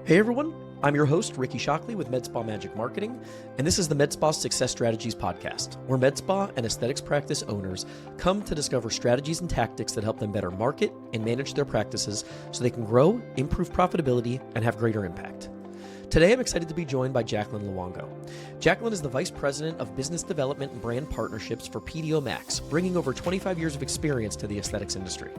Hey everyone, I'm your host, Ricky Shockley with MedSpa Magic Marketing, and this is the MedSpa Success Strategies podcast, where MedSpa and aesthetics practice owners come to discover strategies and tactics that help them better market and manage their practices so they can grow, improve profitability, and have greater impact. Today, I'm excited to be joined by Jaclyn Luongo. Jaclyn is the Vice President of Business Development and Brand Partnerships for PDO Max, bringing over 25 years of experience to the aesthetics industry.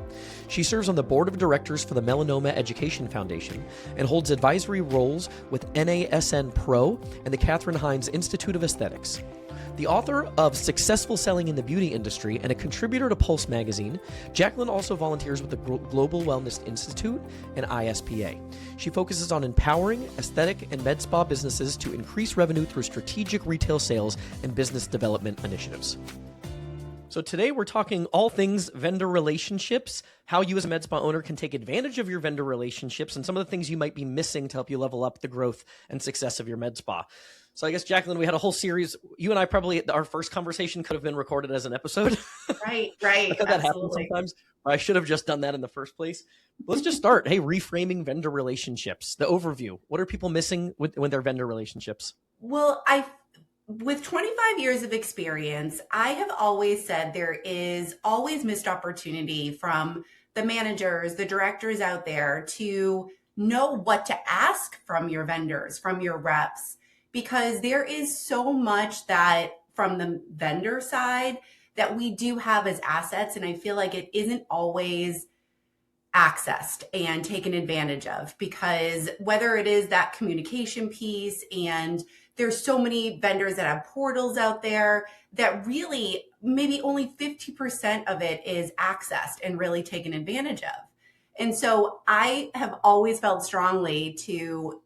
She serves on the board of directors for the Melanoma Education Foundation and holds advisory roles with NASN Pro and the Katherine Hines Institute of Aesthetics. The author of Successful Selling in the Beauty Industry and a contributor to Pulse magazine, Jaclyn also volunteers with the Global Wellness Institute and ISPA. She focuses on empowering aesthetic and med spa businesses to increase revenue through strategic retail sales and business development initiatives. So today we're talking all things vendor relationships, how you as a med spa owner can take advantage of your vendor relationships, and some of the things you might be missing to help you level up the growth and success of your med spa. So I guess, Jaclyn, we had a whole series. You and I probably, our first conversation could have been recorded as an episode. Right. That happens sometimes. I should have just done that in the first place. Let's just start. Hey, reframing vendor relationships, the overview. What are people missing with their vendor relationships? Well, with 25 years of experience, I have always said there is always missed opportunity from the managers, the directors out there to know what to ask from your vendors, from your reps, because there is so much that from the vendor side that we do have as assets. And I feel like it isn't always accessed and taken advantage of, because whether it is that communication piece, and there's so many vendors that have portals out there that really maybe only 50% of it is accessed and really taken advantage of. And so I have always felt strongly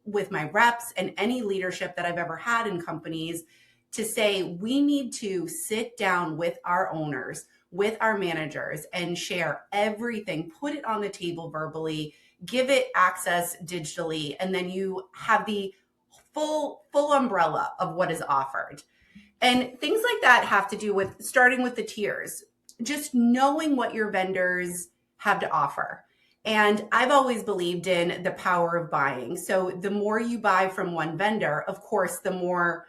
with my reps and any leadership that I've ever had in companies, to say we need to sit down with our owners, with our managers, and share everything, put it on the table verbally, give it access digitally, and then you have the full umbrella of what is offered. And things like that have to do with starting with the tiers, just knowing what your vendors have to offer. And I've always believed in the power of buying. So the more you buy from one vendor, of course, the more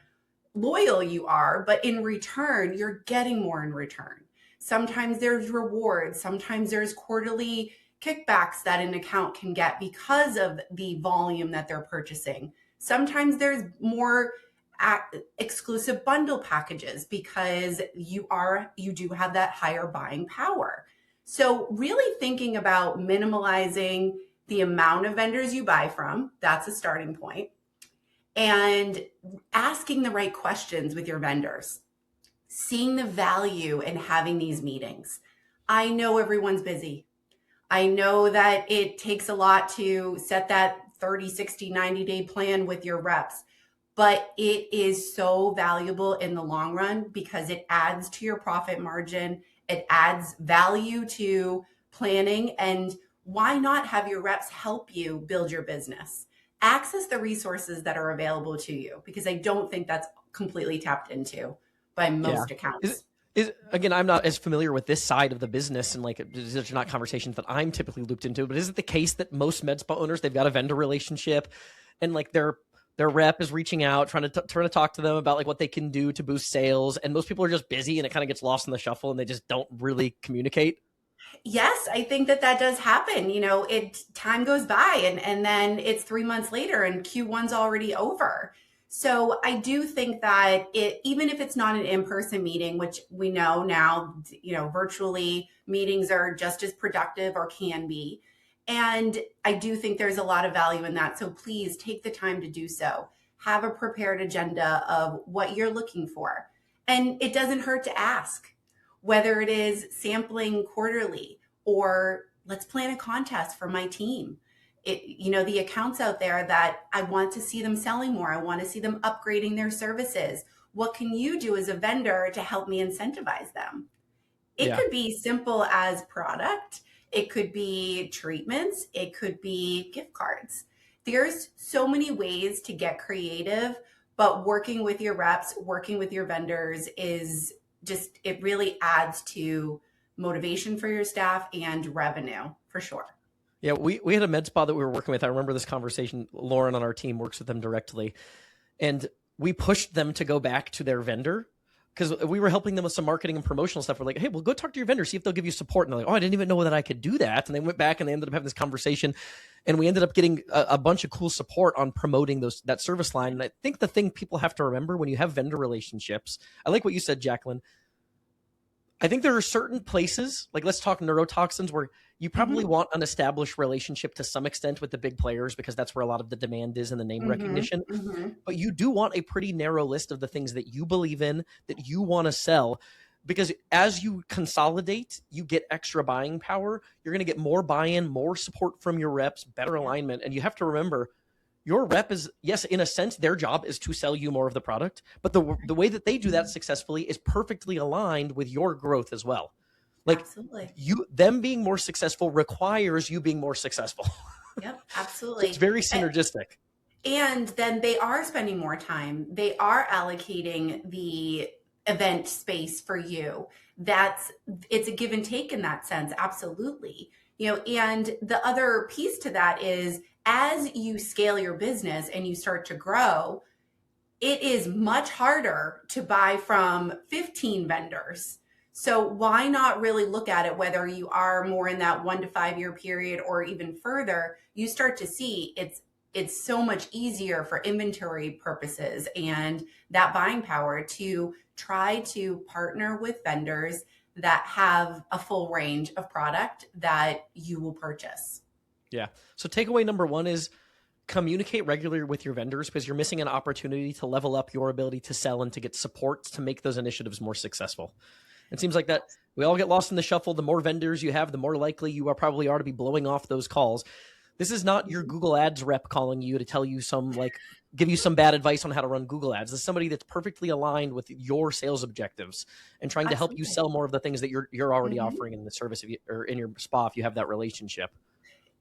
loyal you are, but in return, you're getting more in return. Sometimes there's rewards. Sometimes there's quarterly kickbacks that an account can get because of the volume that they're purchasing. Sometimes there's more exclusive bundle packages because you do have that higher buying power. So really thinking about minimalizing the amount of vendors you buy from, that's a starting point. And asking the right questions with your vendors, seeing the value in having these meetings. I know everyone's busy. I know that it takes a lot to set that 30, 60, 90-day plan with your reps, but it is so valuable in the long run because it adds to your profit margin. It adds value to planning. And why not have your reps help you build your business? Access the resources that are available to you, because I don't think that's completely tapped into by most accounts. Again, I'm not as familiar with this side of the business, and there's not conversations that I'm typically looped into, but is it the case that most med spa owners, they've got a vendor relationship and their rep is reaching out, trying to talk to them about what they can do to boost sales, and most people are just busy and it kind of gets lost in the shuffle and they just don't really communicate? Yes, I think that does happen. Time goes by and then it's 3 months later and Q1's already over. So I do think that even if it's not an in-person meeting, which we know now, virtually meetings are just as productive or can be. And I do think there's a lot of value in that. So please take the time to do so. Have a prepared agenda of what you're looking for. And it doesn't hurt to ask, whether it is sampling quarterly or let's plan a contest for my team. The accounts out there that I want to see them selling more. I want to see them upgrading their services. What can you do as a vendor to help me incentivize them? It could be simple as product. It could be treatments. It could be gift cards. There's so many ways to get creative, but working with your reps, working with your vendors it really adds to motivation for your staff and revenue for sure. Yeah, we had a med spa that we were working with. I remember this conversation. Lauren on our team works with them directly. And we pushed them to go back to their vendor because we were helping them with some marketing and promotional stuff. We're like, hey, well, go talk to your vendor, see if they'll give you support. And they're like, oh, I didn't even know that I could do that. And they went back and they ended up having this conversation. And we ended up getting a bunch of cool support on promoting that service line. And I think the thing people have to remember when you have vendor relationships, I like what you said, Jaclyn. I think there are certain places, like let's talk neurotoxins, where you probably want an established relationship to some extent with the big players because that's where a lot of the demand is and the name recognition. But you do want a pretty narrow list of the things that you believe in, that you want to sell, because as you consolidate, you get extra buying power. You're going to get more buy-in, more support from your reps, better alignment. And you have to remember, your rep is, yes, in a sense, their job is to sell you more of the product, but the way that they do that successfully is perfectly aligned with your growth as well. Like Absolutely. them being more successful requires you being more successful. Yep, absolutely. It's very synergistic. And then they are spending more time. They are allocating the event space for you. It's a give and take in that sense. Absolutely. And the other piece to that is, as you scale your business and you start to grow, it is much harder to buy from 15 vendors. So why not really look at it, whether you are more in that 1 to 5 year period or even further, you start to see it's so much easier for inventory purposes and that buying power to try to partner with vendors that have a full range of product that you will purchase. Yeah. So takeaway number one is communicate regularly with your vendors, because you're missing an opportunity to level up your ability to sell and to get support to make those initiatives more successful. It seems like that we all get lost in the shuffle. The more vendors you have, the more likely you probably are to be blowing off those calls. This is not your Google Ads rep calling you to tell you give you some bad advice on how to run Google Ads. This is somebody that's perfectly aligned with your sales objectives and trying to help you sell more of the things that you're already offering in the service or in your spa if you have that relationship.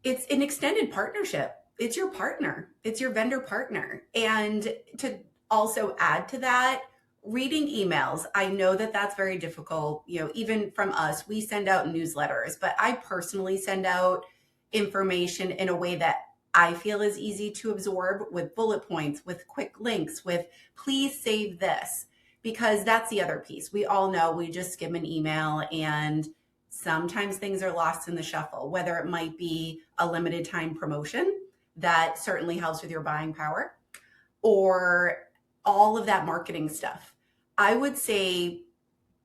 It's an extended partnership. It's your partner. It's your vendor partner. And to also add to that, reading emails. I know that that's very difficult. Even from us, we send out newsletters, but I personally send out information in a way that I feel is easy to absorb, with bullet points, with quick links, with please save this, because that's the other piece. We all know we just skim an email and sometimes things are lost in the shuffle, whether it might be a limited time promotion that certainly helps with your buying power, or all of that marketing stuff. I would say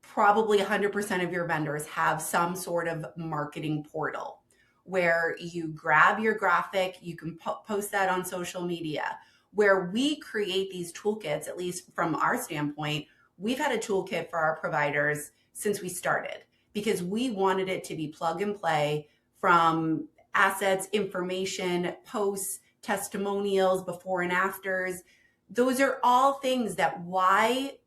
probably 100% of your vendors have some sort of marketing portal where you grab your graphic, you can post that on social media, where we create these toolkits. At least from our standpoint, we've had a toolkit for our providers since we started, because we wanted it to be plug and play, from assets, information, posts, testimonials, before and afters. Those are all things that why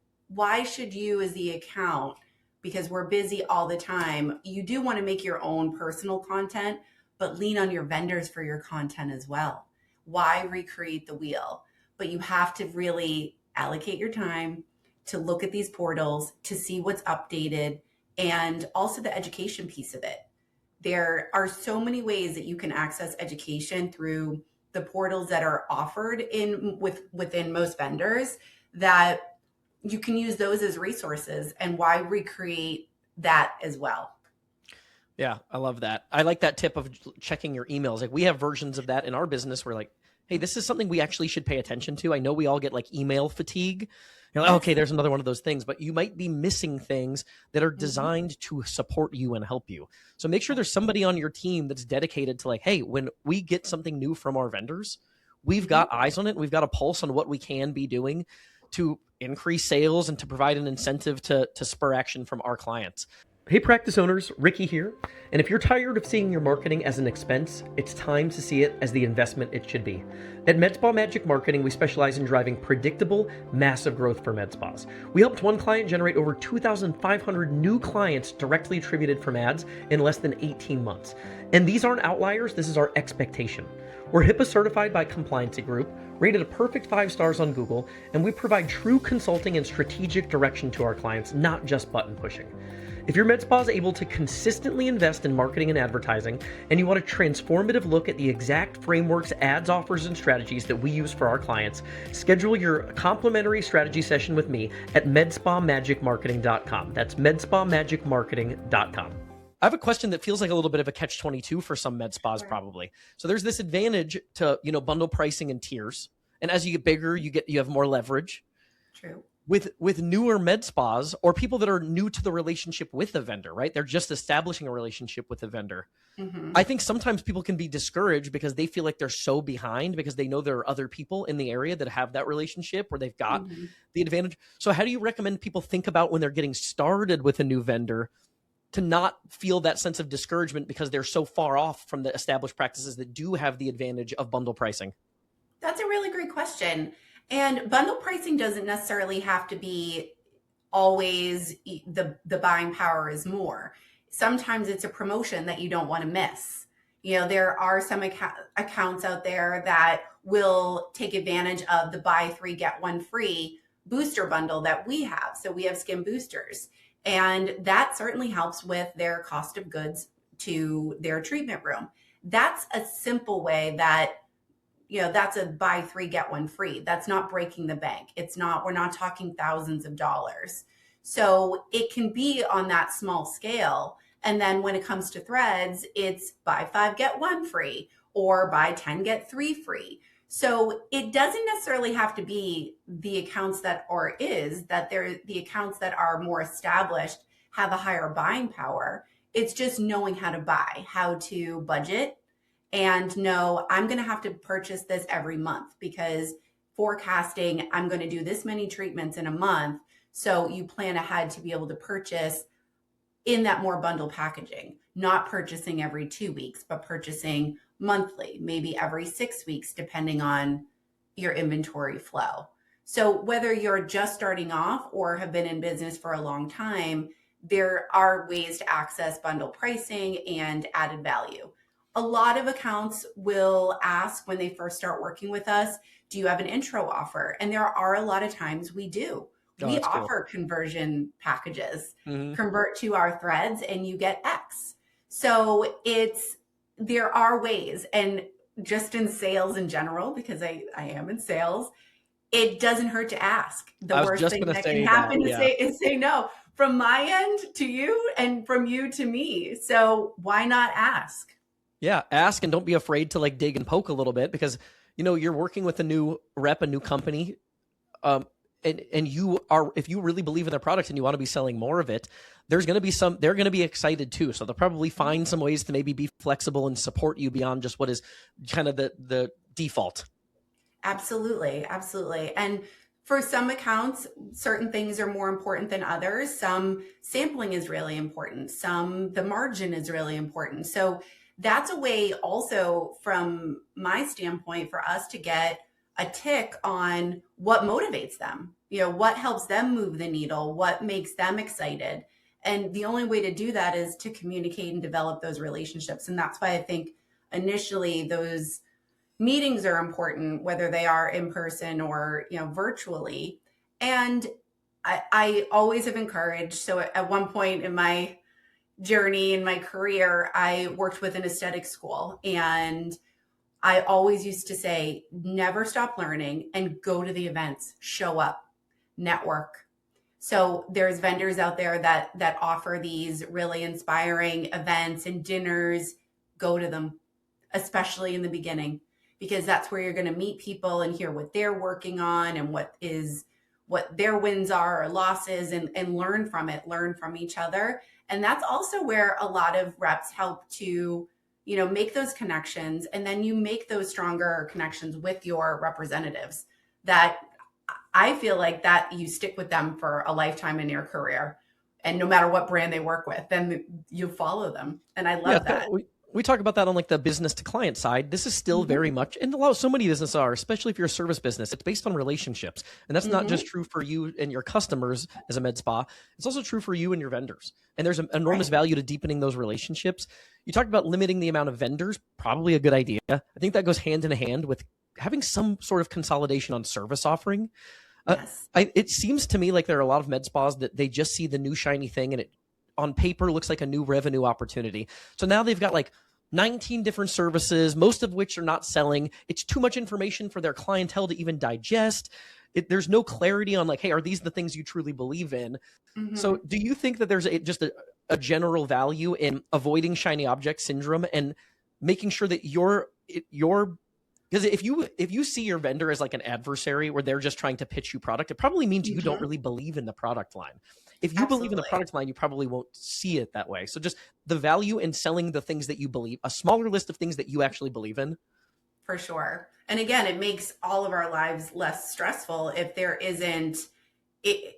should you, as the account, because we're busy all the time, you do want to make your own personal content, but lean on your vendors for your content as well. Why recreate the wheel? But you have to really allocate your time to look at these portals, to see what's updated, and also the education piece of it. There are so many ways that you can access education through the portals that are offered within most vendors, that you can use those as resources, and why recreate that as well. Yeah, I love that. I like that tip of checking your emails. Like, we have versions of that in our business where, like, hey, this is something we actually should pay attention to. I know we all get like email fatigue. You're like, okay, there's another one of those things, but you might be missing things that are designed to support you and help you. So make sure there's somebody on your team that's dedicated to, like, hey, when we get something new from our vendors, we've got eyes on it. We've got a pulse on what we can be doing to increase sales and to provide an incentive to spur action from our clients. Hey, practice owners, Ricky here. And if you're tired of seeing your marketing as an expense, it's time to see it as the investment it should be. At MedSpa Magic Marketing, we specialize in driving predictable, massive growth for med spas. We helped one client generate over 2,500 new clients directly attributed from ads in less than 18 months. And these aren't outliers, this is our expectation. We're HIPAA certified by Compliancy Group, rated a perfect 5 stars on Google, and we provide true consulting and strategic direction to our clients, not just button pushing. If your med spa is able to consistently invest in marketing and advertising, and you want a transformative look at the exact frameworks, ads, offers, and strategies that we use for our clients, schedule your complimentary strategy session with me at medspamagicmarketing.com. That's medspamagicmarketing.com. I have a question that feels like a little bit of a catch-22 for some med spas, probably. So there's this advantage to, bundle pricing and tiers. And as you get bigger, you have more leverage. True. With newer med spas or people that are new to the relationship with the vendor, right? They're just establishing a relationship with the vendor. Mm-hmm. I think sometimes people can be discouraged because they feel like they're so behind because they know there are other people in the area that have that relationship where they've got the advantage. So how do you recommend people think about when they're getting started with a new vendor to not feel that sense of discouragement because they're so far off from the established practices that do have the advantage of bundle pricing? That's a really great question. And bundle pricing doesn't necessarily have to be always the buying power is more. Sometimes it's a promotion that you don't want to miss. There are some accounts out there that will take advantage of the buy 3, get 1 free booster bundle that we have. So we have skin boosters. And that certainly helps with their cost of goods to their treatment room. That's a simple way that, that's a buy 3, get 1 free. That's not breaking the bank. We're not talking thousands of dollars. So it can be on that small scale. And then when it comes to threads, it's buy 5, get 1 free or buy 10, get 3 free. So it doesn't necessarily have to be the accounts the accounts that are more established have a higher buying power. It's just knowing how to buy, how to budget, and know I'm going to have to purchase this every month because forecasting, I'm going to do this many treatments in a month. So you plan ahead to be able to purchase in that more bundle packaging, not purchasing every 2 weeks, but purchasing monthly, maybe every 6 weeks, depending on your inventory flow. So whether you're just starting off or have been in business for a long time, there are ways to access bundle pricing and added value. A lot of accounts will ask when they first start working with us, do you have an intro offer? And there are a lot of times we do. We offer conversion packages, convert to our threads and you get X. So there are ways, and just in sales in general, because I am in sales, it doesn't hurt to ask. The worst thing that can happen is say no from my end to you and from you to me. So why not ask? Yeah, ask and don't be afraid to dig and poke a little bit because, you're working with a new rep, a new company. And if you really believe in their product and you want to be selling more of it, they're going to be excited too. So they'll probably find some ways to maybe be flexible and support you beyond just what is kind of the default. Absolutely. Absolutely. And for some accounts, certain things are more important than others. Some sampling is really important. The margin is really important. So that's a way also from my standpoint for us to get a tick on what motivates them, what helps them move the needle, what makes them excited. And the only way to do that is to communicate and develop those relationships. And that's why I think initially those meetings are important, whether they are in person or, virtually. And I always have encouraged. So at one point in my journey, in my career, I worked with an aesthetic school, and I always used to say, never stop learning and go to the events, show up, network. So there's vendors out there that offer these really inspiring events and dinners. Go to them, especially in the beginning, because that's where you're going to meet people and hear what they're working on and what their wins are or losses, and learn from it, learn from each other. And that's also where a lot of reps help to make those connections, and then you make those stronger connections with your representatives that I feel like that you stick with them for a lifetime in your career. And no matter what brand they work with, then you follow them. And I love that. We talk about that on the business to client side. This is still very much, and so many businesses are, especially if you're a service business, it's based on relationships. And that's not just true for you and your customers as a med spa. It's also true for you and your vendors. And there's an enormous value to deepening those relationships. You talked about limiting the amount of vendors, probably a good idea. I think that goes hand in hand with having some sort of consolidation on service offering. Yes. It seems to me like there are a lot of med spas that they just see the new shiny thing and it on paper looks like a new revenue opportunity. So now they've got like 19 different services, most of which are not selling. It's too much information for their clientele to even digest. There's no clarity on like, hey, are these the things you truly believe in? So do you think that there's just a general value in avoiding shiny object syndrome and making sure that you're because if you see your vendor as like an adversary where they're just trying to pitch you product, it probably means you don't really believe in the product line. If you believe in the product line, you probably won't see it that way. So just the value in selling the things that you believe, a smaller list of things that you actually believe in. For sure. And again, it makes all of our lives less stressful if there isn't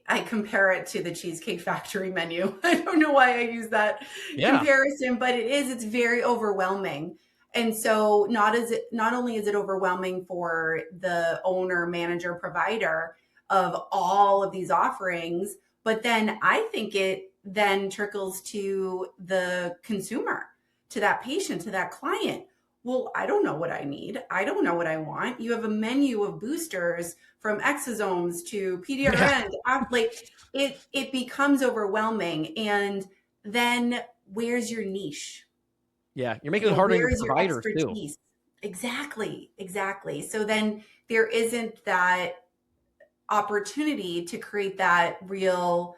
I compare it to the Cheesecake Factory menu. I don't know why I use that comparison, but it's very overwhelming. And so not only is it overwhelming for the owner, manager, provider of all of these offerings, but then I think it then trickles to the consumer, to that patient, to that client. Well, I don't know what I need. I don't know what I want. You have a menu of boosters from exosomes to PDRN. Like it becomes overwhelming. And then where's your niche? Yeah, you're making it harder on your provider too. Exactly. So then there isn't that opportunity to create that real,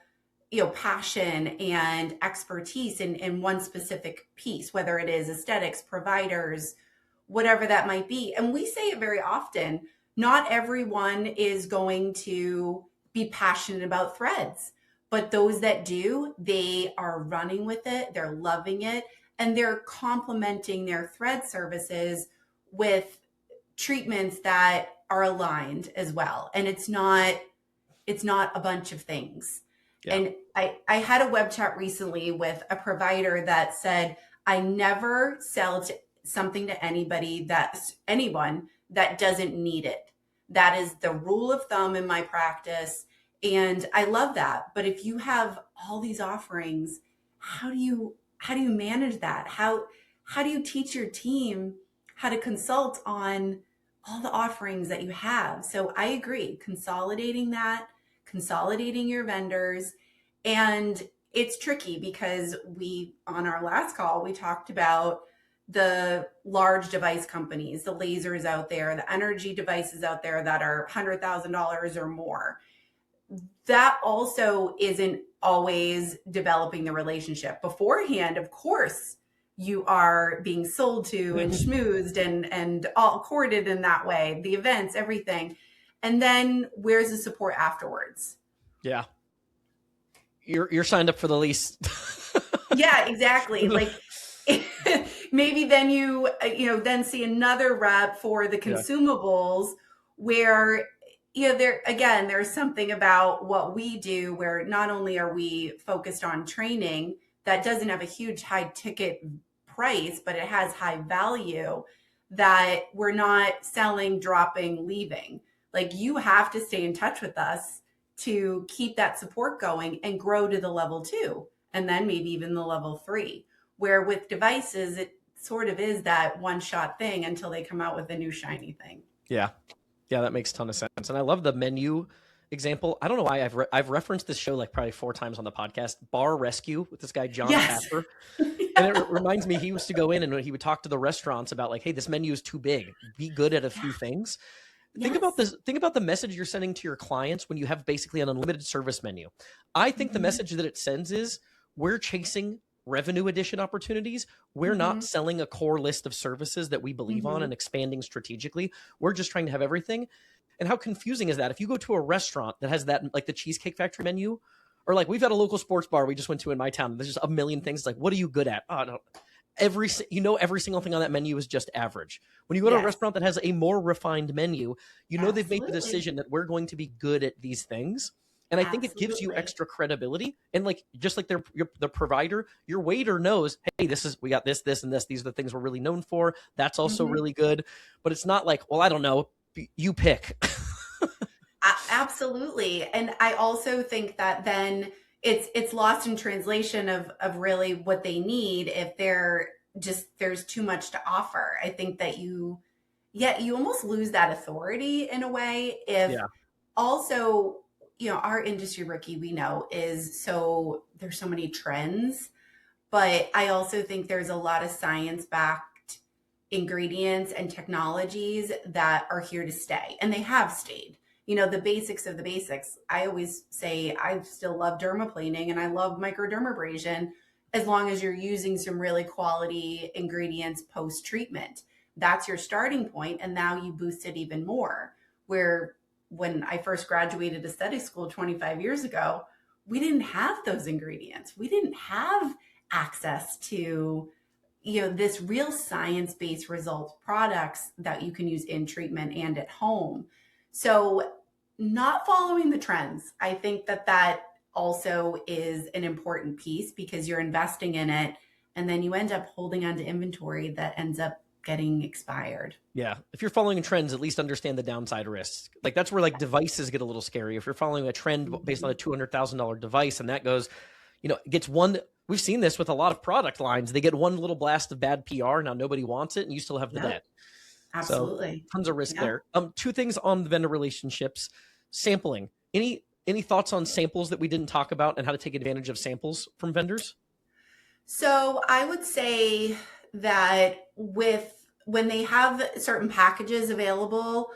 passion and expertise in one specific piece, whether it is aesthetics, providers, whatever that might be. And we say it very often, not everyone is going to be passionate about threads, but those that do, they are running with it, they're loving it, and they're complementing their thread services with treatments that are aligned as well. And it's not a bunch of things. Yeah. And I had a web chat recently with a provider that said, I never sell something to anyone that doesn't need it. That is the rule of thumb in my practice. And I love that. But if you have all these offerings, how do you manage that? How do you teach your team how to consult on all the offerings that you have? So I agree, consolidating your vendors. And it's tricky because on our last call, we talked about the large device companies, the lasers out there, the energy devices out there that are $100,000 or more. That also isn't always developing the relationship. Beforehand, of course, you are being sold to and schmoozed and all courted in that way, the events, everything. And then where's the support afterwards? Yeah. You're signed up for the lease. Yeah, exactly. Like maybe then you then see another rep for the consumables where, there's something about what we do where not only are we focused on training that doesn't have a huge high ticket price, but it has high value, that we're not selling, dropping, leaving. Like you have to stay in touch with us to keep that support going and grow to the level 2 and then maybe even the level 3, where with devices, it sort of is that one-shot thing until they come out with a new shiny thing. Yeah, that makes a ton of sense. And I love the menu example. I don't know why I've referenced this show like probably 4 times on the podcast, Bar Rescue, with this guy, John Tapper. And it reminds me, he used to go in and he would talk to the restaurants about like, hey, this menu is too big. Be good at a few things. Think about this. Think about the message you're sending to your clients when you have basically an unlimited service menu. I think the message that it sends is we're chasing revenue addition opportunities. We're not selling a core list of services that we believe on and expanding strategically. We're just trying to have everything. And how confusing is that? If you go to a restaurant that has that, like the Cheesecake Factory menu, or like we've got a local sports bar we just went to in my town. There's just a million things. It's like, what are you good at? Oh, no. Every single thing on that menu is just average. When you go to a restaurant that has a more refined menu, they've made the decision that we're going to be good at these things. And I think it gives you extra credibility. And like, just like the provider, your waiter knows, hey, we got this, and this. These are the things we're really known for. That's also really good. But it's not like, well, I don't know, you pick. Absolutely. And I also think that then it's lost in translation of really what they need if there's too much to offer. I think that you almost lose that authority in a way if also, our industry, Ricky, we know there's so many trends, but I also think there's a lot of science backed ingredients and technologies that are here to stay, and they have stayed. The basics of the basics. I always say I still love dermaplaning and I love microdermabrasion as long as you're using some really quality ingredients post treatment. That's your starting point, and now you boost it even more. Where when I first graduated aesthetic school 25 years ago, we didn't have those ingredients. We didn't have access to this real science-based results products that you can use in treatment and at home. So not following the trends, I think that also is an important piece, because you're investing in it and then you end up holding onto inventory that ends up getting expired. Yeah. If you're following trends, at least understand the downside risks. Like that's where devices get a little scary. If you're following a trend based on a $200,000 device and that goes, gets one, we've seen this with a lot of product lines. They get one little blast of bad PR. Now nobody wants it and you still have the debt. Absolutely. So tons of risk there. Two things on the vendor relationships. Sampling. Any thoughts on samples that we didn't talk about and how to take advantage of samples from vendors? So I would say that when they have certain packages available,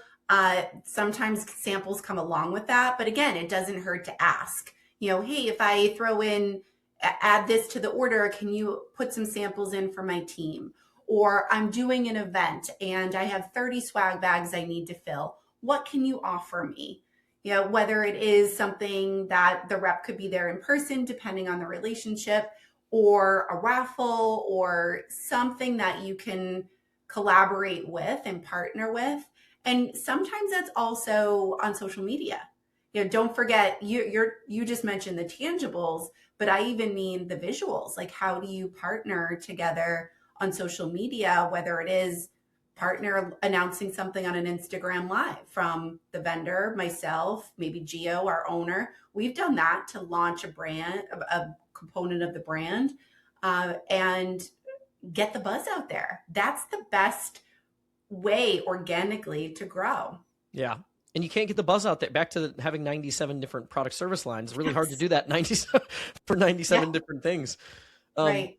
sometimes samples come along with that. But again, it doesn't hurt to ask, hey, if I add this to the order, can you put some samples in for my team? Or I'm doing an event and I have 30 swag bags I need to fill. What can you offer me? Whether it is something that the rep could be there in person, depending on the relationship, or a raffle, or something that you can collaborate with and partner with. And sometimes that's also on social media. Don't forget, you just mentioned the tangibles, but I even mean the visuals. Like, how do you partner together on social media, whether it is partner announcing something on an Instagram live from the vendor, myself, maybe Gio, our owner. We've done that to launch a brand, a component of the brand, and get the buzz out there. That's the best way organically to grow. Yeah. And you can't get the buzz out there. Back to having 97 different product service lines. It's really hard to do that 97 for 97 different things. Right.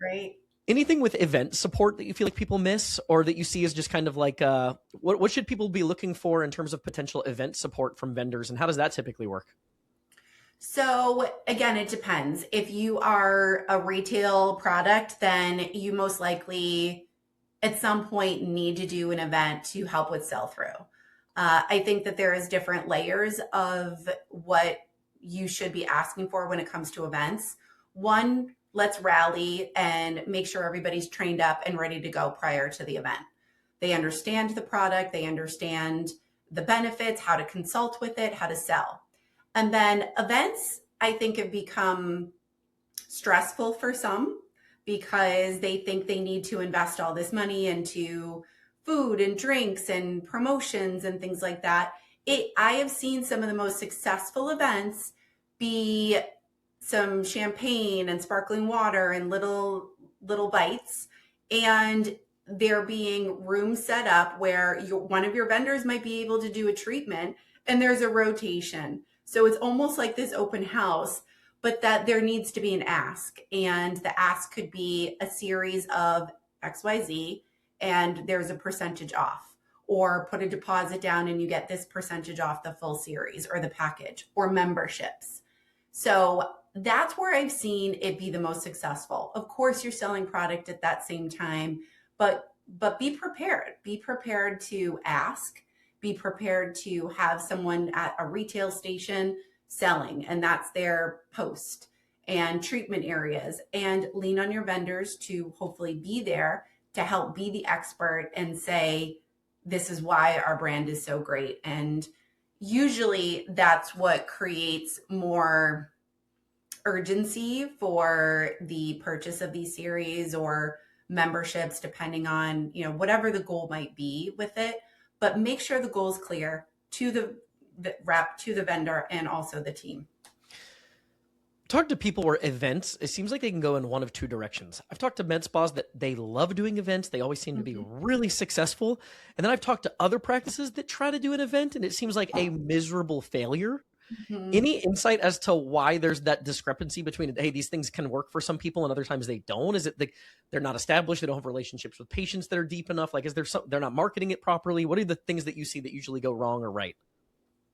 Anything with event support that you feel like people miss, or that you see as just kind of like, what should people be looking for in terms of potential event support from vendors, and how does that typically work? So again, it depends. If you are a retail product, then you most likely at some point need to do an event to help with sell-through. I think that there is different layers of what you should be asking for when it comes to events. One, let's rally and make sure everybody's trained up and ready to go prior to the event. They understand the product, they understand the benefits, how to consult with it, how to sell. And then events, I think, have become stressful for some because they think they need to invest all this money into food and drinks and promotions and things like that. I have seen some of the most successful events be some champagne and sparkling water and little bites, and there being rooms set up where one of your vendors might be able to do a treatment and there's a rotation. So it's almost like this open house, but that there needs to be an ask, and the ask could be a series of XYZ and there's a percentage off, or put a deposit down and you get this percentage off the full series or the package, or memberships. So that's where I've seen it be the most successful. Of course, you're selling product at that same time, but be prepared. Be prepared to ask. Be prepared to have someone at a retail station selling, and that's their post and treatment areas. And lean on your vendors to hopefully be there to help be the expert and say, this is why our brand is so great. And usually that's what creates more urgency for the purchase of these series or memberships, depending on, whatever the goal might be with it. But make sure the goal is clear to the rep, to the vendor, and also the team. Talk to people where events, it seems like they can go in one of two directions. I've talked to med spas that they love doing events. They always seem to be really successful. And then I've talked to other practices that try to do an event and it seems like a miserable failure. Mhm. Any insight as to why there's that discrepancy between, hey, these things can work for some people and other times they don't? Is it they're not established, they don't have relationships with patients that are deep enough? Like, is there some, they're not marketing it properly? What are the things that you see that usually go wrong or right?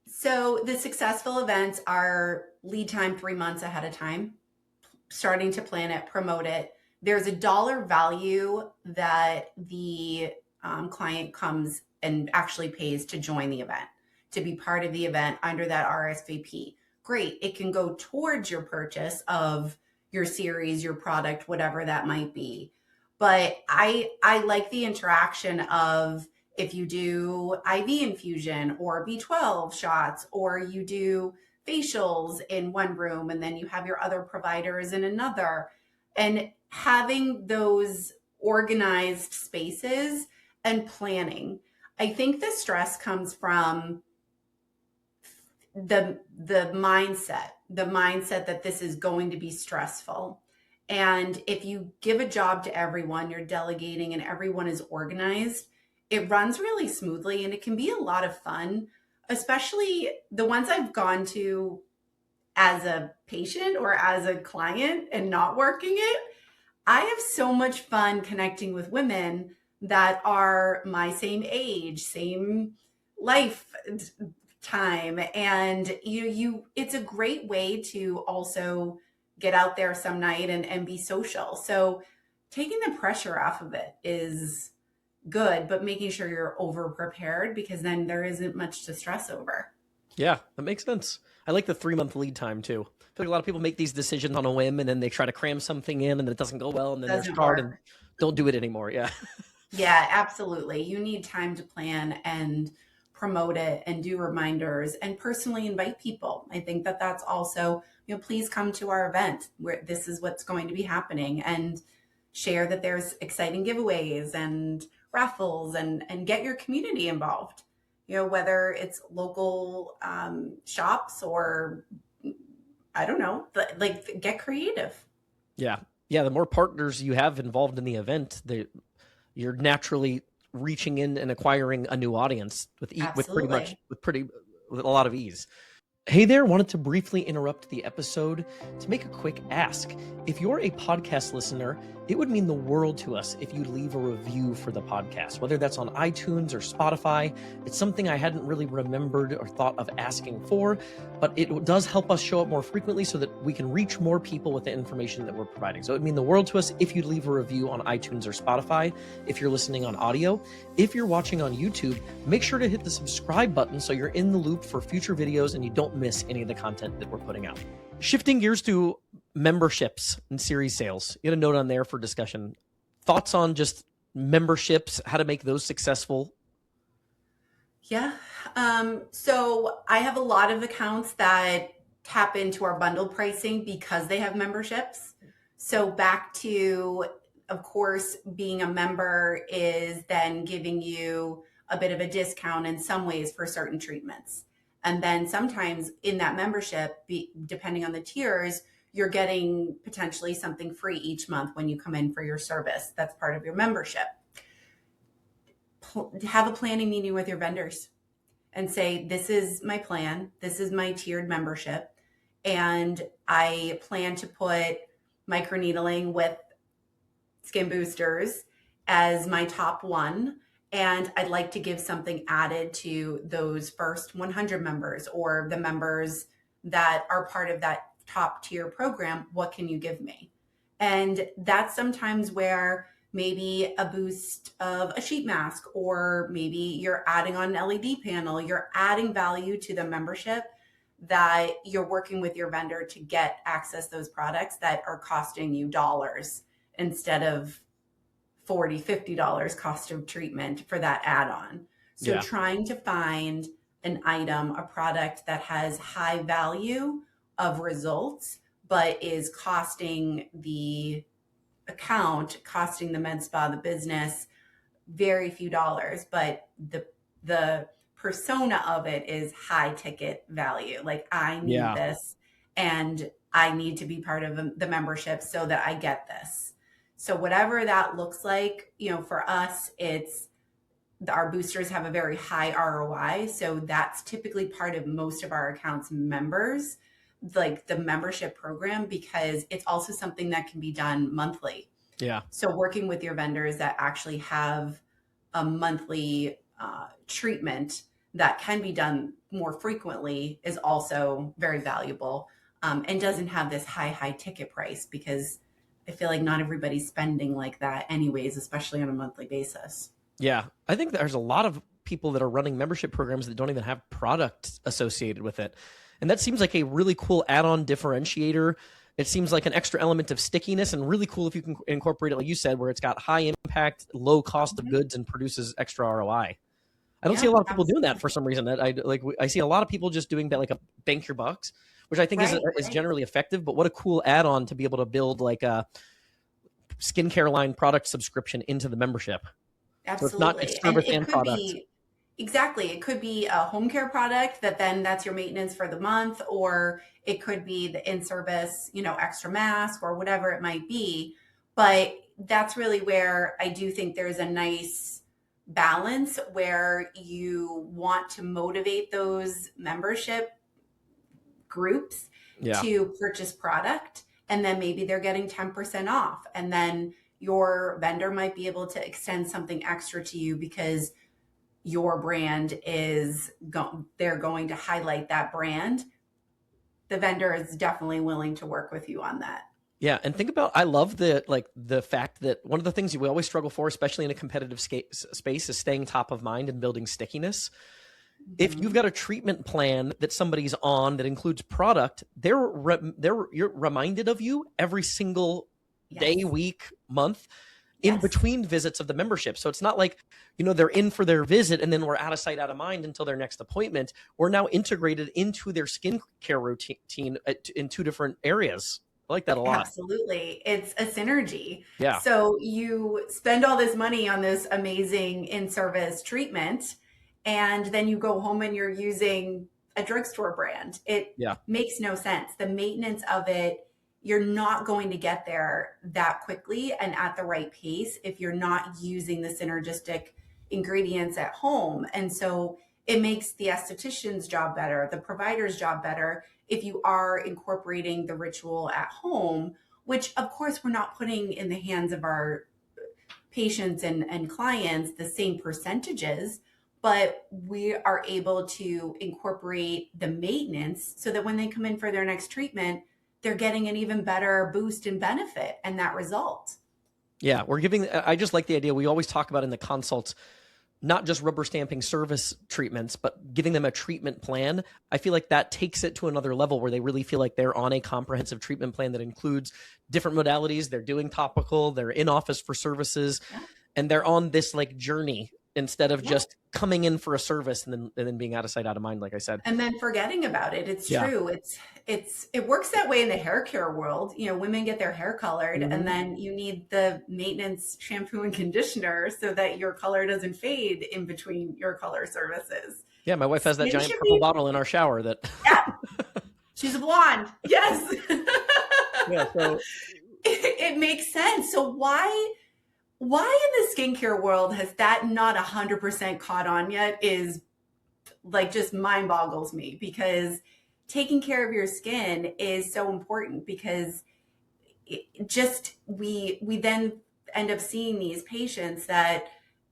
So the successful events are lead time 3 months ahead of time, starting to plan it, promote it. There's a dollar value that the client comes and actually pays to join the event, to be part of the event under that RSVP. Great. It can go towards your purchase of your series, your product, whatever that might be. But I like the interaction of if you do IV infusion or B12 shots, or you do facials in one room and then you have your other providers in another, and having those organized spaces and planning. I think the stress comes from the mindset that this is going to be stressful. And if you give a job to everyone, you're delegating and everyone is organized, it runs really smoothly and it can be a lot of fun, especially the ones I've gone to as a patient or as a client and not working it. I have so much fun connecting with women that are my same age, same life time, and it's a great way to also get out there some night and be social. So taking the pressure off of it is good, but making sure you're over prepared, because then there isn't much to stress over. Yeah, that makes sense. I like the 3 month lead time too. I feel like a lot of people make these decisions on a whim and then they try to cram something in and then it doesn't go well and then they're Doesn't scarred work. and don't do it anymore. Yeah. Yeah, absolutely. You need time to plan and promote it and do reminders and personally invite people. I think that that's also, please come to our event where this is what's going to be happening, and share that there's exciting giveaways and raffles, and get your community involved. Whether it's local shops or I don't know, but like get creative. Yeah. Yeah. The more partners you have involved in the event, you're naturally reaching in and acquiring a new audience Absolutely. with a lot of ease. Hey there, wanted to briefly interrupt the episode to make a quick ask. If you're a podcast listener, it would mean the world to us if you leave a review for the podcast, whether that's on iTunes or Spotify. It's something I hadn't really remembered or thought of asking for, but it does help us show up more frequently so that we can reach more people with the information that we're providing. So it would mean the world to us if you'd leave a review on iTunes or Spotify, if you're listening on audio. If you're watching on YouTube, make sure to hit the subscribe button so you're in the loop for future videos and you don't miss any of the content that we're putting out. Shifting gears to memberships and series sales, you had a note on there for discussion. Thoughts on just memberships, how to make those successful? Yeah. So I have a lot of accounts that tap into our bundle pricing because they have memberships. So back to, of course, being a member is then giving you a bit of a discount in some ways for certain treatments. And then sometimes in that membership, depending on the tiers, you're getting potentially something free each month when you come in for your service. That's part of your membership. Have a planning meeting with your vendors and say, this is my plan, this is my tiered membership, and I plan to put microneedling with skin boosters as my top one. And I'd like to give something added to those first 100 members or the members that are part of that top tier program. What can you give me? And that's sometimes where maybe a boost of a sheet mask, or maybe you're adding on an LED panel, you're adding value to the membership, that you're working with your vendor to get access those products that are costing you dollars instead of $40, $50 cost of treatment for that add-on. So Yeah. trying to find an item, a product that has high value of results, but is costing the account, costing the med spa, the business, very few dollars, but the persona of it is high ticket value. Like, I need Yeah. this and I need to be part of the membership so that I get this. So whatever that looks like, for us, it's our boosters have a very high ROI. So that's typically part of most of our accounts members, like the membership program, because it's also something that can be done monthly. Yeah. So working with your vendors that actually have a monthly treatment that can be done more frequently is also very valuable, and doesn't have this high ticket price, because I feel like not everybody's spending like that anyways, especially on a monthly basis. Yeah. I think there's a lot of people that are running membership programs that don't even have product associated with it. And that seems like a really cool add-on differentiator. It seems like an extra element of stickiness, and really cool if you can incorporate it, like you said, where it's got high impact, low cost of goods and produces extra ROI. I don't see a lot of people doing that for some reason. I see a lot of people just doing that, like a bank your bucks, which I think is generally effective. But what a cool add-on to be able to build like a skincare line product subscription into the membership. Absolutely. So it's service and product. Exactly. It could be a home care product that's your maintenance for the month, or it could be the in-service, extra mask or whatever it might be. But that's really where I do think there's a nice balance where you want to motivate those membership groups to purchase product, and then maybe they're getting 10% off, and then your vendor might be able to extend something extra to you because your brand they're going to highlight that brand. The vendor is definitely willing to work with you on that. Yeah. And think about, I love the fact that one of the things we always struggle for, especially in a competitive space, is staying top of mind and building stickiness. Mm-hmm. If you've got a treatment plan that somebody's on that includes product, you're reminded of you every single day, week, month, in between visits of the membership. So it's not like, they're in for their visit and then we're out of sight, out of mind until their next appointment. We're now integrated into their skincare routine in two different areas. I like that a lot. Absolutely. It's a synergy. Yeah. So you spend all this money on this amazing in-service treatment, and then you go home and you're using a drugstore brand. It makes no sense. The maintenance of it, you're not going to get there that quickly and at the right pace if you're not using the synergistic ingredients at home. And so it makes the esthetician's job better, the provider's job better, if you are incorporating the ritual at home, which of course we're not putting in the hands of our patients and clients the same percentages, but we are able to incorporate the maintenance so that when they come in for their next treatment, they're getting an even better boost in benefit and that result. Yeah, I just like the idea. We always talk about in the consults, not just rubber stamping service treatments, but giving them a treatment plan. I feel like that takes it to another level where they really feel like they're on a comprehensive treatment plan that includes different modalities. They're doing topical, they're in office for services, and they're on this like journey instead of just coming in for a service and then being out of sight, out of mind, like I said. And then forgetting about it. It's true. It works that way in the hair care world. Women get their hair colored, and then you need the maintenance shampoo and conditioner so that your color doesn't fade in between your color services. Yeah, my wife has that giant purple bottle in our shower that... Yeah, she's a blonde. Yes. So it makes sense. So why in the skincare world has that not 100% caught on yet is like just mind boggles me, because taking care of your skin is so important, because we then end up seeing these patients that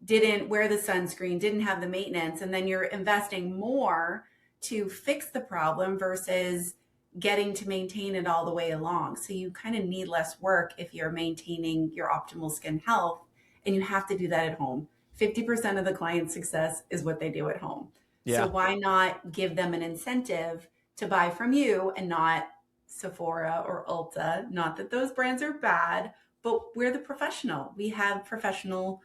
didn't wear the sunscreen, didn't have the maintenance, and then you're investing more to fix the problem versus getting to maintain it all the way along. So you kind of need less work if you're maintaining your optimal skin health, and you have to do that at home. 50% of the client success is what they do at home. So why not give them an incentive to buy from you and not Sephora or Ulta? Not that those brands are bad, but we're the professional. We have professional,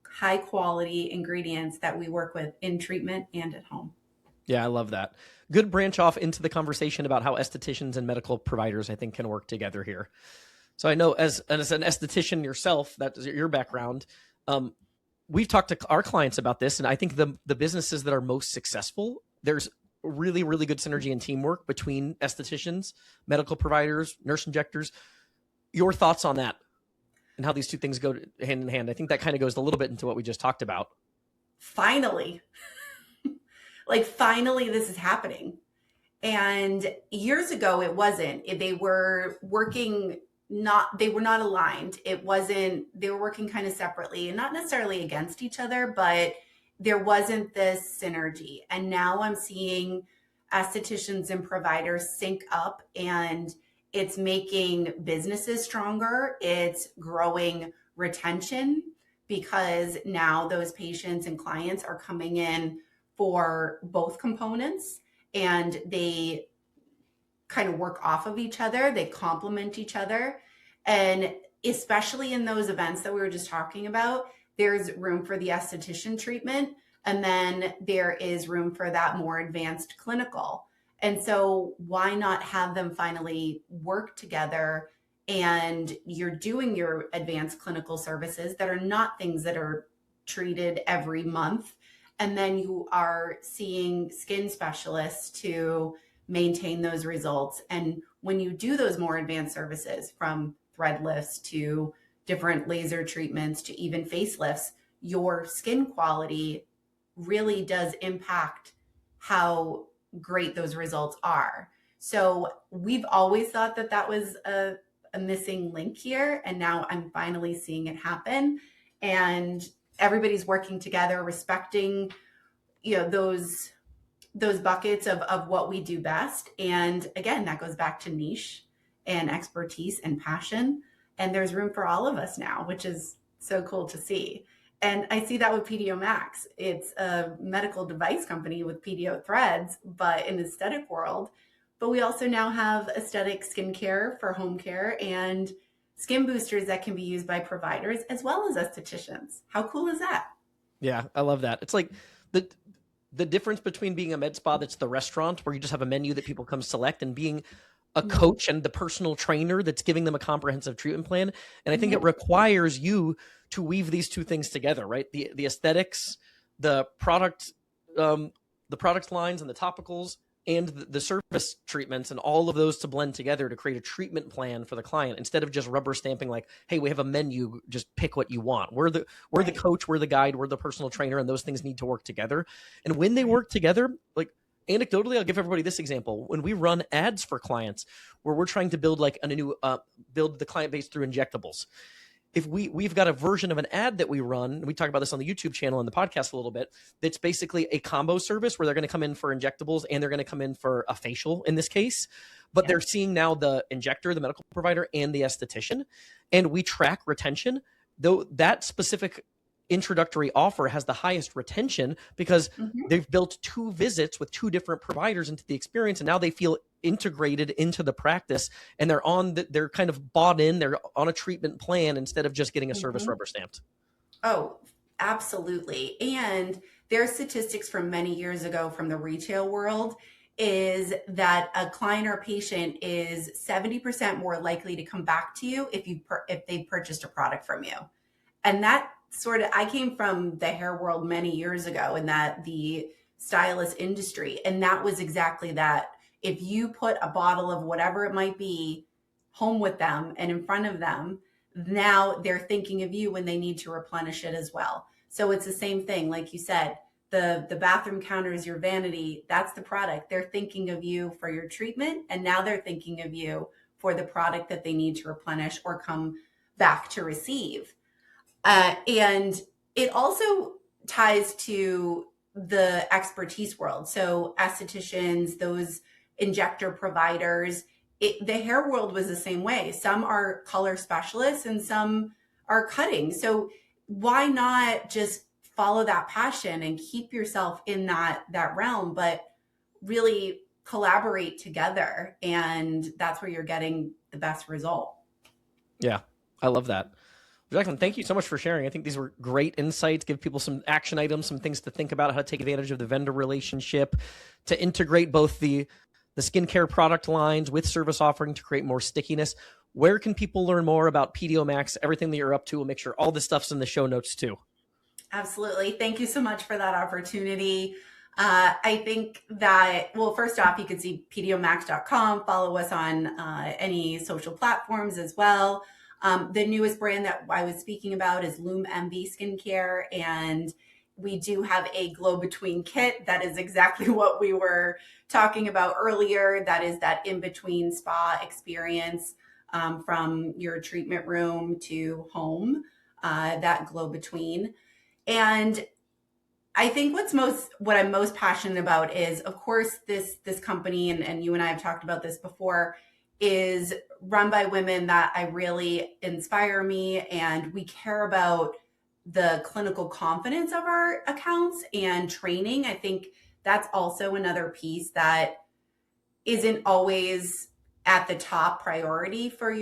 high quality ingredients that we work with in treatment and at home. Yeah, I love that. Good branch off into the conversation about how estheticians and medical providers, I think, can work together here. So I know as an esthetician yourself, that's your background, we've talked to our clients about this, and I think the businesses that are most successful, there's really, really good synergy and teamwork between estheticians, medical providers, nurse injectors. Your thoughts on that and how these two things go hand in hand? I think that kind of goes a little bit into what we just talked about. finally, like finally this is happening. And years ago, it wasn't. They were working not, they were not aligned. It wasn't, they were working kind of separately and not necessarily against each other, but there wasn't this synergy. And now I'm seeing estheticians and providers sync up, and it's making businesses stronger. It's growing retention because now those patients and clients are coming in for both components, and they kind of work off of each other. They complement each other. And especially in those events that we were just talking about, there's room for the esthetician treatment. And then there is room for that more advanced clinical. And so why not have them finally work together, and you're doing your advanced clinical services that are not things that are treated every month. And then you are seeing skin specialists to maintain those results. And when you do those more advanced services, from thread lifts to different laser treatments to even facelifts, your skin quality really does impact how great those results are. So we've always thought that that was a missing link here. And now I'm finally seeing it happen. And everybody's working together, respecting, those buckets of what we do best. And again, that goes back to niche and expertise and passion. And there's room for all of us now, which is so cool to see. And I see that with PDO Max. It's a medical device company with PDO threads, but in the aesthetic world. But we also now have aesthetic skincare for home care and skin boosters that can be used by providers as well as estheticians. How cool is that? Yeah, I love that. It's like the difference between being a med spa that's the restaurant where you just have a menu that people come select, and being a coach and the personal trainer that's giving them a comprehensive treatment plan. And I think it requires you to weave these two things together, right? The aesthetics, the product lines and the topicals, and the service treatments, and all of those to blend together to create a treatment plan for the client, instead of just rubber stamping like, hey, we have a menu, just pick what you want. We're the coach, we're the guide, we're the personal trainer, and those things need to work together. And when they work together, like anecdotally, I'll give everybody this example. When we run ads for clients where we're trying to build like a new build the client base through injectables, if we've got a version of an ad that we run, and we talk about this on the YouTube channel and the podcast a little bit, that's basically a combo service where they're going to come in for injectables and they're going to come in for a facial in this case, but they're seeing now the injector, the medical provider, and the esthetician, and we track retention. Though that specific introductory offer has the highest retention because they've built 2 visits with 2 different providers into the experience, and now they feel integrated into the practice, and they're kind of bought in, they're on a treatment plan instead of just getting a service rubber stamped. Oh, absolutely. And there's statistics from many years ago from the retail world is that a client or patient is 70% more likely to come back to you if they purchased a product from you. And that I came from the hair world many years ago, in that the stylist industry. And that was exactly that. If you put a bottle of whatever it might be home with them and in front of them, now they're thinking of you when they need to replenish it as well. So it's the same thing. Like you said, the bathroom counter is your vanity. That's the product. They're thinking of you for your treatment. And now they're thinking of you for the product that they need to replenish or come back to receive. And it also ties to the expertise world. So estheticians, those injector providers, the hair world was the same way. Some are color specialists and some are cutting. So why not just follow that passion and keep yourself in that realm, but really collaborate together? And that's where you're getting the best result. Yeah, I love that. Jaclyn, thank you so much for sharing. I think these were great insights, give people some action items, some things to think about, how to take advantage of the vendor relationship, to integrate both the skincare product lines with service offering to create more stickiness. Where can people learn more about PDO Max, everything that you're up to? We'll make sure all this stuff's in the show notes too. Absolutely. Thank you so much for that opportunity. I think that, well, first off, you could see pdomax.com, follow us on any social platforms as well. The newest brand that I was speaking about is Loom MV Skincare, and We do have a Glow Between kit. That is exactly what we were talking about earlier. That is that in-between spa experience, from your treatment room to home, that Glow Between. And I think what I'm most passionate about is, of course, this company, and you and I have talked about this before, is run by women that I really inspire me, and we care about the clinical confidence of our accounts and training. I think that's also another piece that isn't always at the top priority for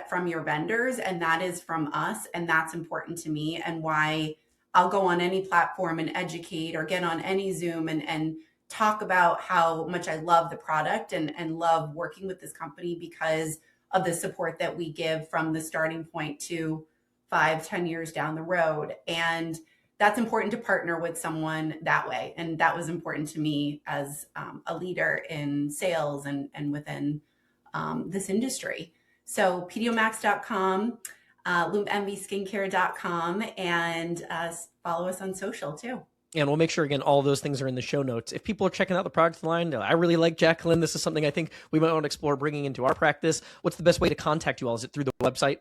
from your vendors, and that is from us, and that's important to me, and why I'll go on any platform and educate, or get on any Zoom and talk about how much I love the product and love working with this company, because of the support that we give from the starting point to 5-10 years down the road. And that's important to partner with someone that way. And that was important to me as a leader in sales and within this industry. So pdomax.com, loopmvskincare.com, and follow us on social too. And we'll make sure, again, all of those things are in the show notes. If people are checking out the product line, I really like Jaclyn, this is something I think we might want to explore bringing into our practice, what's the best way to contact you all? Is it through the website?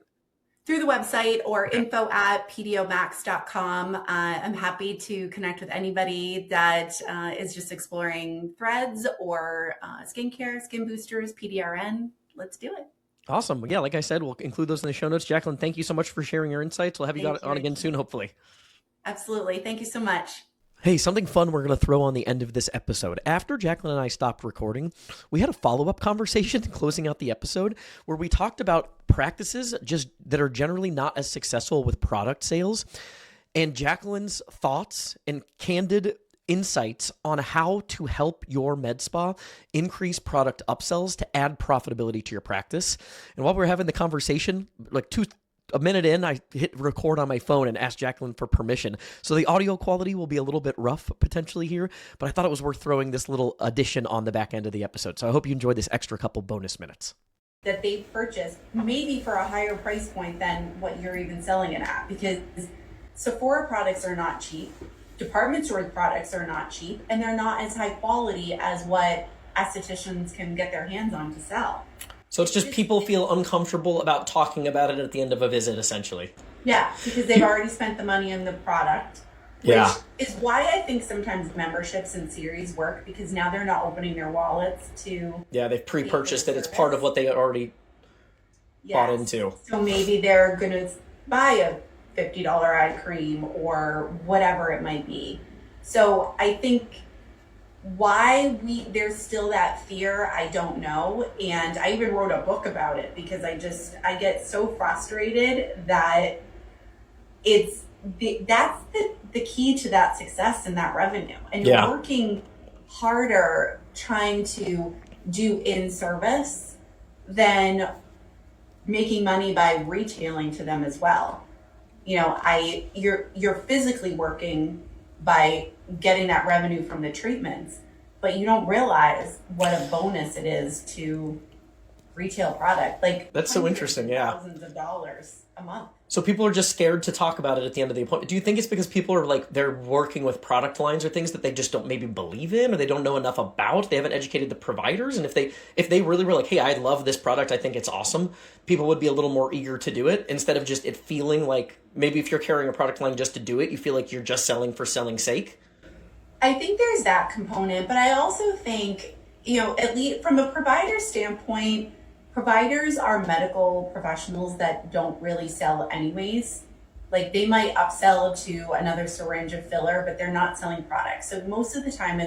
Through the website, or info@pdomax.com. I'm happy to connect with anybody that is just exploring threads or skincare, skin boosters, PDRN. Let's do it. Awesome. Yeah, like I said, we'll include those in the show notes. Jaclyn, thank you so much for sharing your insights. We'll have you on again soon, hopefully. Absolutely. Thank you so much. Hey, something fun we're going to throw on the end of this episode. After Jaclyn and I stopped recording, we had a follow-up conversation closing out the episode where we talked about practices just that are generally not as successful with product sales, and Jaclyn's thoughts and candid insights on how to help your med spa increase product upsells to add profitability to your practice. And while we were having the conversation, like a minute in, I hit record on my phone and asked Jaclyn for permission. So the audio quality will be a little bit rough potentially here, but I thought it was worth throwing this little addition on the back end of the episode. So I hope you enjoyed this extra couple bonus minutes. That they purchased maybe for a higher price point than what you're even selling it at, because Sephora products are not cheap. Department store products are not cheap, and they're not as high quality as what estheticians can get their hands on to sell. So it's just people feel uncomfortable about talking about it at the end of a visit, essentially. Yeah, because they've already spent the money on the product. Which is why I think sometimes memberships and series work, because now they're not opening their wallets to... Yeah, they've pre-purchased it. It's part of what they already bought into. So maybe they're going to buy a $50 eye cream or whatever it might be. So I think why there's still that fear, I don't know. And I even wrote a book about it, because I get so frustrated that that's the key to that success and that revenue. And you're working harder trying to do in service than making money by retailing to them as well. You know, you're physically working by getting that revenue from the treatments, but you don't realize what a bonus it is to retail product. Like, that's so interesting. Yeah, thousands of dollars a month. So people are just scared to talk about it at the end of the appointment. Do you think it's because people are like, they're working with product lines or things that they just don't maybe believe in, or they don't know enough about? They haven't educated the providers. And if they really were like, hey, I love this product, I think it's awesome, people would be a little more eager to do it, instead of just it feeling like, maybe if you're carrying a product line just to do it, you feel like you're just selling for selling's sake. I think there's that component, but I also think, at least from a provider standpoint, providers are medical professionals that don't really sell anyways. Like, they might upsell to another syringe of filler, but they're not selling products. So most of the time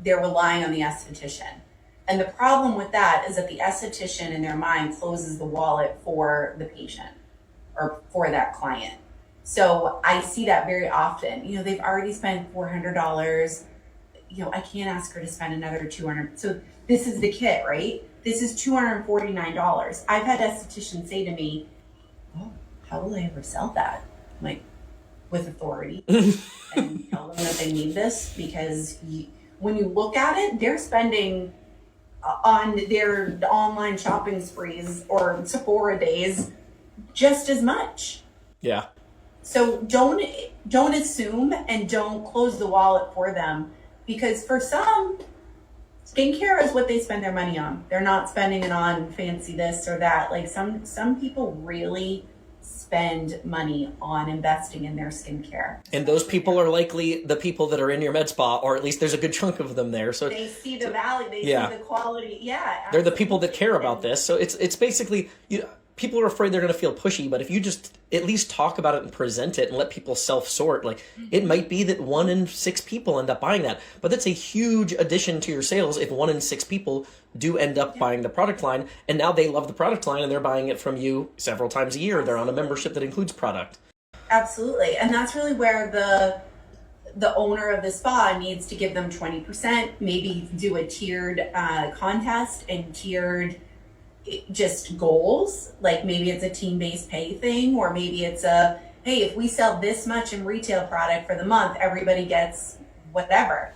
they're relying on the esthetician. And the problem with that is that the esthetician in their mind closes the wallet for the patient or for that client. So I see that very often. They've already spent $400. I can't ask her to spend another $200. So this is the kit, right? This is $249. I've had estheticians say to me, oh, how will I ever sell that? I'm like, with authority, and tell them that they need this, because when you look at it, they're spending on their online shopping sprees or Sephora days just as much. Yeah. So don't assume and don't close the wallet for them, because for some, skincare is what they spend their money on. They're not spending it on fancy this or that. Like some people really spend money on investing in their skincare. And those people are likely the people that are in your med spa, or at least there's a good chunk of them there. So they see the value, they see the quality. Yeah, absolutely. They're the people that care about this. So it's basically, people are afraid they're going to feel pushy, but if you just at least talk about it and present it and let people self-sort, like it might be that 1 in 6 people end up buying that, but that's a huge addition to your sales if 1 in 6 people do end up buying the product line, and now they love the product line and they're buying it from you several times a year. They're on a membership that includes product. Absolutely. And that's really where the owner of the spa needs to give them 20%, maybe do a tiered contest and tiered just goals. Like maybe it's a team-based pay thing, or maybe it's a, hey, if we sell this much in retail product for the month, everybody gets whatever.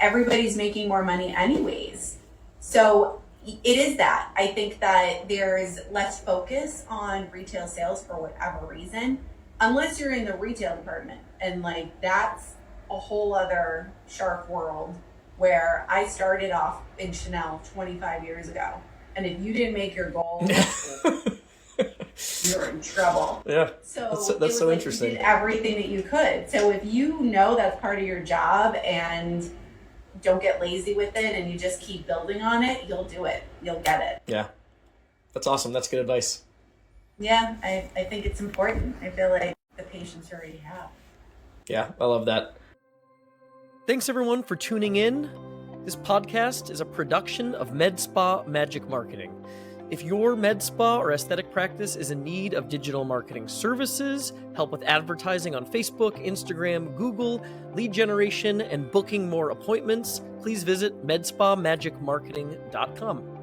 Everybody's making more money anyways. So it is that. I think that there's less focus on retail sales for whatever reason, unless you're in the retail department. And like that's a whole other sharp world where I started off in Chanel 25 years ago. And if you didn't make your goal, you're in trouble. Yeah. So that's so like interesting. You did everything that you could. So if you know that's part of your job and don't get lazy with it and you just keep building on it, you'll do it. You'll get it. Yeah. That's awesome. That's good advice. Yeah, I think it's important. I feel like the patients already have. Yeah, I love that. Thanks everyone for tuning in. This podcast is a production of Med Spa Magic Marketing. If your med spa or aesthetic practice is in need of digital marketing services, help with advertising on Facebook, Instagram, Google, lead generation, and booking more appointments, please visit medspamagicmarketing.com.